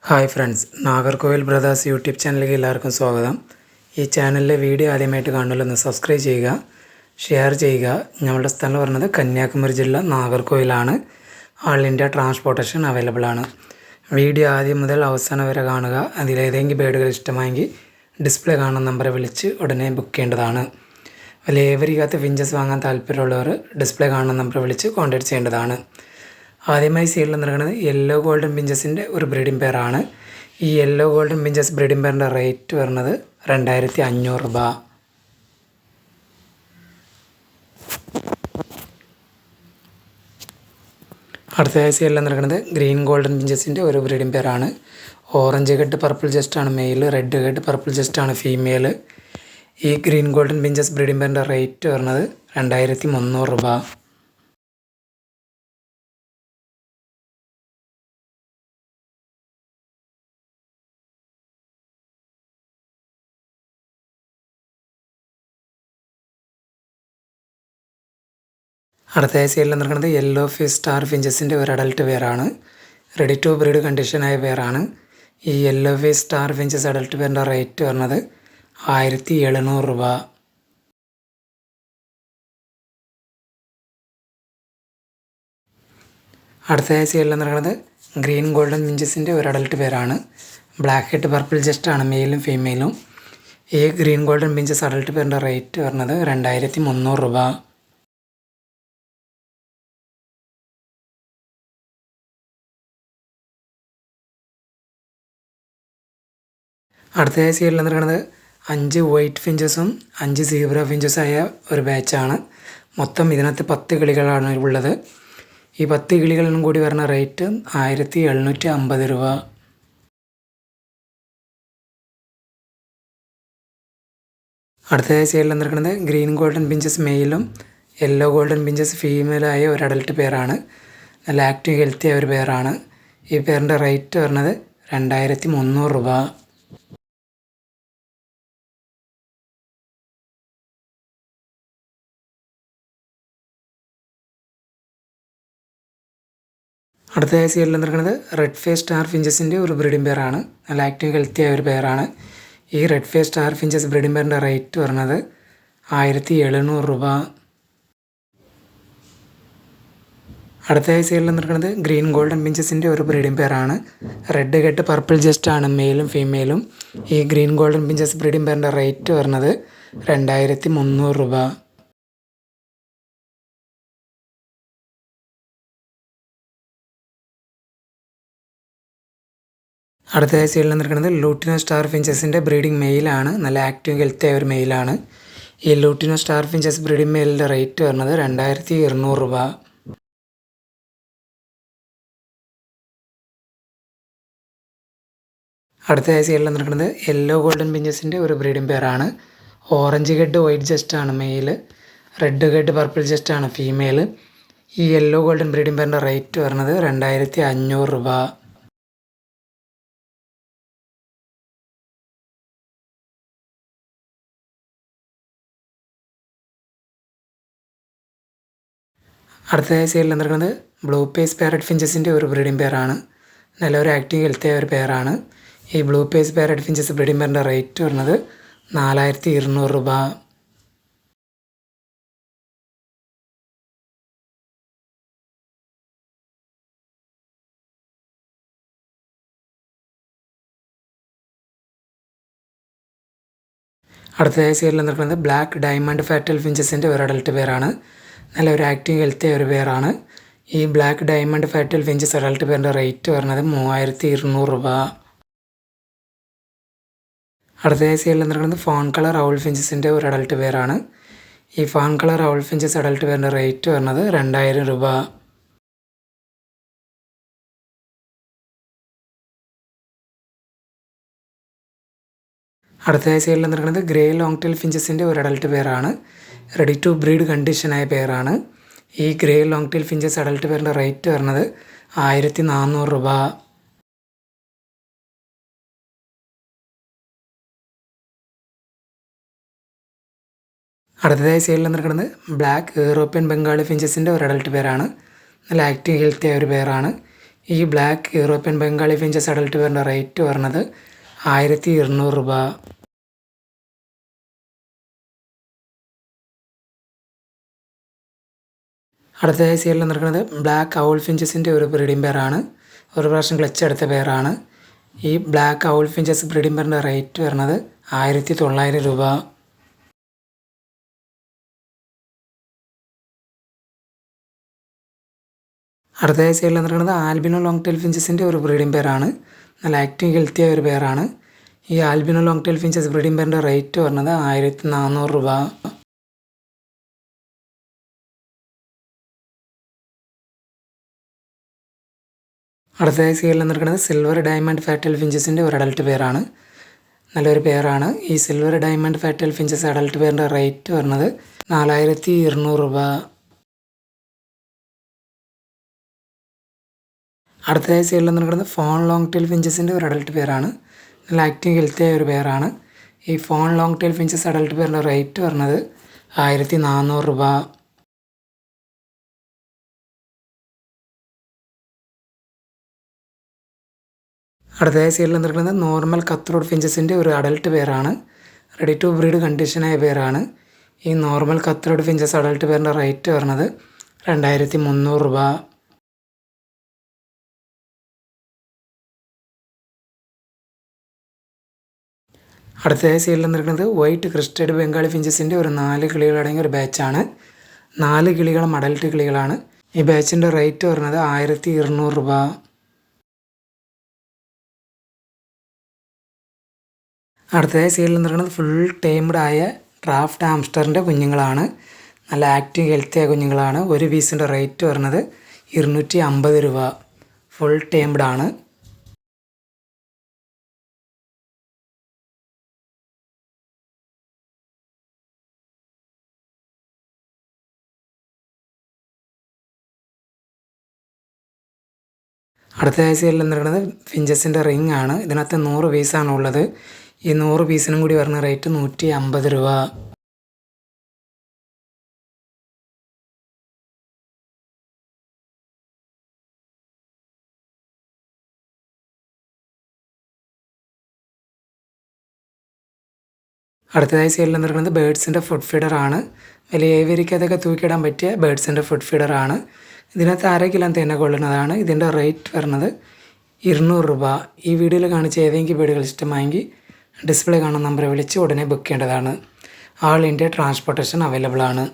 Hi friends, Nagercoil brothers YouTube ചാനലിലേക്ക് എല്ലാവർക്കും സ്വാഗതം. ഈ ചാനലിലെ വീഡിയോ ആദ്യമായിട്ട് കാണുന്നല്ലോ സബ്സ്ക്രൈബ് ചെയ്യുക, ഷെയർ ചെയ്യുക. ഞങ്ങളുടെ സ്ഥലം പറയുന്നത് കന്യാകുമാരി ജില്ല നാഗർകോവിലാണ്. ആൾ ഇന്ത്യ ട്രാൻസ്പോർട്ടേഷൻ അവൈലബിൾ ആണ്. വീഡിയോ ആദ്യം മുതൽ അവസാനം വരെ കാണുക. അതിലേതെങ്കിലും ബേഡുകൾ ഇഷ്ടമായെങ്കിൽ ഡിസ്പ്ലേ കാണുന്ന നമ്പറെ വിളിച്ച് ഉടനെ ബുക്ക് ചെയ്യേണ്ടതാണ്. ലേവരിക്കാത്ത ഫിഞ്ചസ് വാങ്ങാൻ താല്പര്യമുള്ളവർ ഡിസ്പ്ലേ കാണുന്ന നമ്പറെ വിളിച്ച് കോൺടാക്ട് ചെയ്യേണ്ടതാണ്. ആദ്യമായി സീരിയൽ നൽകുന്നത് യെല്ലോ ഗോൾഡൻ പിഞ്ചസിൻ്റെ ഒരു ബ്രീഡിംഗ് പെയറാണ്. ഈ യെല്ലോ ഗോൾഡൻ പിഞ്ചസ് ബ്രീഡിംഗ് പെയറിൻ്റെ റേറ്റ് വരുന്നത് 2500 രൂപ. അടുത്തതായി സീരിയൽ നൽകുന്നത് ഗ്രീൻ ഗോൾഡൻ പിഞ്ചസിൻ്റെ ഒരു ബ്രീഡിംഗ് പെയറാണ്. ഓറഞ്ച് ഹെഡ് പർപ്പിൾ ജസ്റ്റാണ് മെയിൽ, റെഡ് ഹെഡ് പർപ്പിൾ ജസ്റ്റാണ് ഫീമെയിൽ. ഈ ഗ്രീൻ ഗോൾഡൻ പിഞ്ചസ് ബ്രീഡിംഗ് പെയറിൻ്റെ റേറ്റ് വരുന്നത് 2300 രൂപ. അടുത്തതായി സീരിയൽ നൽകുന്നത് യെല്ലോ ഫേസ് സ്റ്റാർ ഫിഞ്ചസിൻ്റെ ഒരു അഡൽട്ട് പെയറാണ്. റെഡി ടു ബ്രീഡ് കണ്ടീഷനായ പെയറാണ്. ഈ yellow face star finches adult പെയറിൻ്റെ റേറ്റ് വരുന്നത് 1700 രൂപ. അടുത്തതായി സീരിയൽ നൽകുന്നത് ഗ്രീൻ ഗോൾഡൻ ഫിഞ്ചസിൻ്റെ ഒരു അഡൽട്ട് പെയറാണ്. ബ്ലാക്ക് ഹെഡ് പർപ്പിൾ ജസ്റ്റാണ് മെയിലും ഫീമെയിലും. ഈ ഗ്രീൻ ഗോൾഡൻ ഫിഞ്ചസ് അഡൽട്ട് പെയറിൻ്റെ റേറ്റ് വരുന്നത് 2300 രൂപ. അടുത്തതായി സീരിയൽ നൽകുന്നത് 5 വൈറ്റ് ഫിഞ്ചസും 5 സീബ്ര ഫിഞ്ചസായ ഒരു ബാച്ചാണ്. മൊത്തം ഇതിനകത്ത് 10 കിളികളാണ് ഉള്ളത്. ഈ 10 കിളികളിലും കൂടി വരുന്ന റേറ്റ് 1750 രൂപ. അടുത്തതായി സീരിയൽ നൽകുന്നത് ഗ്രീൻ ഗോൾഡൻ പിഞ്ചസ് മെയിലും യെല്ലോ ഗോൾഡൻ പിഞ്ചസ് ഫീമെയിലായ ഒരു അഡൽട്ട് പെയറാണ്. നല്ല ആക്റ്റീവ് ഹെൽത്തിയായ ഒരു പെയറാണ്. ഈ പെയറിൻ്റെ റേറ്റ് വരുന്നത് 2300 രൂപ. അടുത്തതായി സീരിയൽ നൽകുന്നത് റെഡ് ഫേസ് സ്റ്റാർ ഫിഞ്ചസിൻ്റെ ഒരു ബ്രീഡിംഗ് പെയറാണ്. നല്ല ആക്റ്റീവ് ഹെൽത്തിയായ ഒരു പെയറാണ്. ഈ red face star finches breeding പെയറിൻ്റെ റേറ്റ് വരുന്നത് 1700 രൂപ. അടുത്തതായി സീരിയൽ നൽകുന്നത് ഗ്രീൻ ഗോൾഡൻ പിഞ്ചസിൻ്റെ ഒരു ബ്രീഡിംഗ് പെയറാണ്. റെഡ് ഹെഡ് പർപ്പിൾ ജസ്റ്റാണ് മെയിലും ഫീമെയിലും. ഈ ഗ്രീൻ ഗോൾഡൻ പിഞ്ചസ് ബ്രീഡിംഗ് പെയറിൻ്റെ റേറ്റ് വരുന്നത് 2300 രൂപ. അടുത്തതായി സീരിയൽ നിൽക്കുന്നത് ലൂട്ടിനോ സ്റ്റാർ ഫിഞ്ചസിൻ്റെ ബ്രീഡിംഗ് മെയിലാണ്. നല്ല ആക്റ്റീവ് ഹെൽത്തിയായ ഒരു മെയിലാണ്. ഈ ലൂട്ടിനോ സ്റ്റാർ ഫിഞ്ചസ് ബ്രീഡിംഗ് മെയിലിൻ്റെ റേറ്റ് വരുന്നത് 2200 രൂപ. അടുത്തതായി സീരിയൽ നിൽക്കുന്നത് യെല്ലോ ഗോൾഡൻ പിഞ്ചസിൻ്റെ ഒരു ബ്രീഡിംഗ് പെയറാണ്. ഓറഞ്ച് ഹെഡ് വൈറ്റ് ജസ്റ്റാണ് മെയിൽ, റെഡ് ഹെഡ് പർപ്പിൾ ജസ്റ്റാണ് ഫീമെയിൽ. ഈ യെല്ലോ ഗോൾഡൻ ബ്രീഡിംഗ് പെയറിൻ്റെ റേറ്റ് വരുന്നത് 2500 രൂപ. അടുത്തതായി സീരിയൽ നിൽക്കുന്നത് ബ്ലൂ പേസ് പാരറ്റ് ഫിഞ്ചസിൻ്റെ ഒരു ബ്രീഡിംഗ് പെയറാണ്. നല്ലൊരു ആക്റ്റീവ് ഹെൽത്തിയായ ഒരു പെയറാണ്. ഈ blue face parrot finches breeding പെയറിൻ്റെ റേറ്റ് വരുന്നത് 4200 രൂപ. അടുത്തതായി സീരിയൽ നിൽക്കുന്നത് ബ്ലാക്ക് ഡയമണ്ട് ഫാറ്റൽ ഫിഞ്ചസിൻ്റെ ഒരു അഡൽട്ട് പെയറാണ്. നല്ലൊരു ആക്റ്റീവ് ഹെൽത്തിയായ ഒരു പെയറാണ്. ഈ black diamond firetail finches adult പെയറിൻ്റെ റേറ്റ് വരുന്നത് 3200 രൂപ. അടുത്തതായി സീരിയൽ നിൽക്കുന്നത് ഫോൺ കളർ ഔൾ ഫിഞ്ചസിൻ്റെ ഒരു അഡൽട്ട് പെയറാണ്. ഈ fawn colour owl finches adult പെയറിൻ്റെ റേറ്റ് വരുന്നത് 2000 രൂപ. അടുത്തതായി സീരിയൽ നിൽക്കുന്നത് ഗ്രേ ലോങ് ടെയിൽ ഫിഞ്ചസിൻ്റെ ഒരു അഡൽട്ട് പെയറാണ്. റെഡി ടു ബ്രീഡ് കണ്ടീഷനായ പെയറാണ്. ഈ grey long tail finches adult പെയറിൻ്റെ റേറ്റ് വരുന്നത് 1400 രൂപ. അടുത്തതായി സീരിയൽ നിൽക്കുന്നത് ബ്ലാക്ക് യൂറോപ്യൻ ബംഗാളി ഫിഞ്ചസിൻ്റെ ഒരു അഡൽട്ട് പെയറാണ്. നല്ല ആക്റ്റീവ് ഹെൽത്തിയായ ഒരു പെയറാണ്. ഈ black European Bengali finches adult പേരിൻ്റെ റേറ്റ് വരുന്നത് 1200 രൂപ. അടുത്തതായി സീരിയൽ നിൽക്കുന്നത് ബ്ലാക്ക് ഔൾ ഫിഞ്ചസിൻ്റെ ഒരു ബ്രീഡിംഗ് പെയറാണ്. ഒരു പ്രാവശ്യം ക്ലച്ച് എടുത്ത പെയറാണ്. ഈ ബ്ലാക്ക് ഔൾ ഫിഞ്ചസ് ബ്രീഡിംഗ് പെയറിൻ്റെ റേറ്റ് വരുന്നത് 1900 രൂപ. അടുത്തതായി സീരിയൽ നിൽക്കുന്നത് ആൽബിനോ ലോങ് ടെയിൽ ഫിഞ്ചസിൻ്റെ ഒരു ബ്രീഡിംഗ് പെയറാണ്. നല്ല ആക്റ്റീവ് ഹെൽത്തിയായ ഒരു പെയറാണ്. ഈ albino long tail finches breeding പെയറിൻ്റെ റേറ്റ് വരുന്നത് 1400 രൂപ. അടുത്തതായി സീരിയൽ നിൽക്കുന്നത് സിൽവർ ഡയമണ്ട് ഫാറ്റൽ ഫിഞ്ചസിൻ്റെ ഒരു അഡൽട്ട് പെയറാണ്. നല്ലൊരു പെയറാണ്. ഈ silver diamond firetail finches adult പെയറിൻ്റെ റേറ്റ് വരുന്നത് 4200 രൂപ. അടുത്തതായി സീരിയൽ നിൽക്കുന്നത് ഫോൺ ലോങ് ടെയിൽ ഫിഞ്ചസിൻ്റെ ഒരു അഡൽട്ട് പെയറാണ്. നല്ല ആക്റ്റീവ് ഹെൽത്തിയായ ഒരു പെയറാണ്. ഈ fawn long tail finches adult പെയറിൻ്റെ റേറ്റ് വരുന്നത് 1400 രൂപ. അടുത്തതായി സീരിയൽ നിൽക്കുന്നത് നോർമൽ കത്ത്റോഡ് ഫിഞ്ചസിൻ്റെ ഒരു അഡൽട്ട് പെയറാണ്. റെഡി ടു ബ്രീഡ് കണ്ടീഷനായ പെയറാണ്. ഈ നോർമൽ കത്ത്റോഡ് ഫിഞ്ചസ് അഡൽട്ട് പെയറിൻ്റെ റേറ്റ് വരുന്നത് 2300 രൂപ. അടുത്തതായി സീരിയൽ നിൽക്കുന്നത് വൈറ്റ് ക്രിസ്റ്റഡ് ബംഗാളി ഫിഞ്ചസിൻ്റെ ഒരു 4 കിളികളടങ്ങിയ ഒരു ബാച്ചാണ്. 4 കിളികളും അഡൽട്ട് കിളികളാണ്. ഈ ബാച്ചിൻ്റെ റേറ്റ് വരുന്നത് 1200 രൂപ. അടുത്തതായി സീരിയൽ നിൽക്കുന്നത് ഫുൾ ടൈംഡ് ആയ ഡ്രാഫ്റ്റ് ഹാംസ്റ്ററിൻ്റെ കുഞ്ഞുങ്ങളാണ്. നല്ല ആക്റ്റീവ് ഹെൽത്തിയായ കുഞ്ഞുങ്ങളാണ്. ഒരു പീസിൻ്റെ റേറ്റ് വരുന്നത് 250 രൂപ. ഫുൾ ടൈംഡ് ആണ്. അടുത്തതായി സീരിയൽ നിൽക്കുന്നത് ഫിഞ്ചസിൻ്റെ റിംഗ് ആണ്. ഇതിനകത്ത് 100 പീസാണ് ഉള്ളത്. ഈ 100 പീസിനും കൂടി വരുന്ന റേറ്റ് 150 രൂപ. അടുത്തതായി സീരിയൽ നിൽക്കുന്നത് ബേഡ്സിൻ്റെ ഫുഡ് ഫീഡറാണ്. വലിയ ഏവരിക്കതൊക്കെ തൂക്കിയിടാൻ പറ്റിയ ബേഡ്സിൻ്റെ ഫുഡ് ഫീഡറാണ്. ഇതിനകത്ത് 1/2 കിലോ തേന കൊള്ളുന്നതാണ്. ഇതിൻ്റെ റേറ്റ് വരുന്നത് 200 രൂപ. ഈ വീഡിയോയിൽ കാണിച്ച ഏതെങ്കിലും വീഡിയോകൾ ഇഷ്ടമായെങ്കിൽ ഡിസ്പ്ലേ കാണുന്ന നമ്പറെ വിളിച്ച് ഉടനെ ബുക്ക് ചെയ്യേണ്ടതാണ്. ആൾ ഇന്ത്യ ട്രാൻസ്പോർട്ടേഷൻ അവൈലബിൾ ആണ്.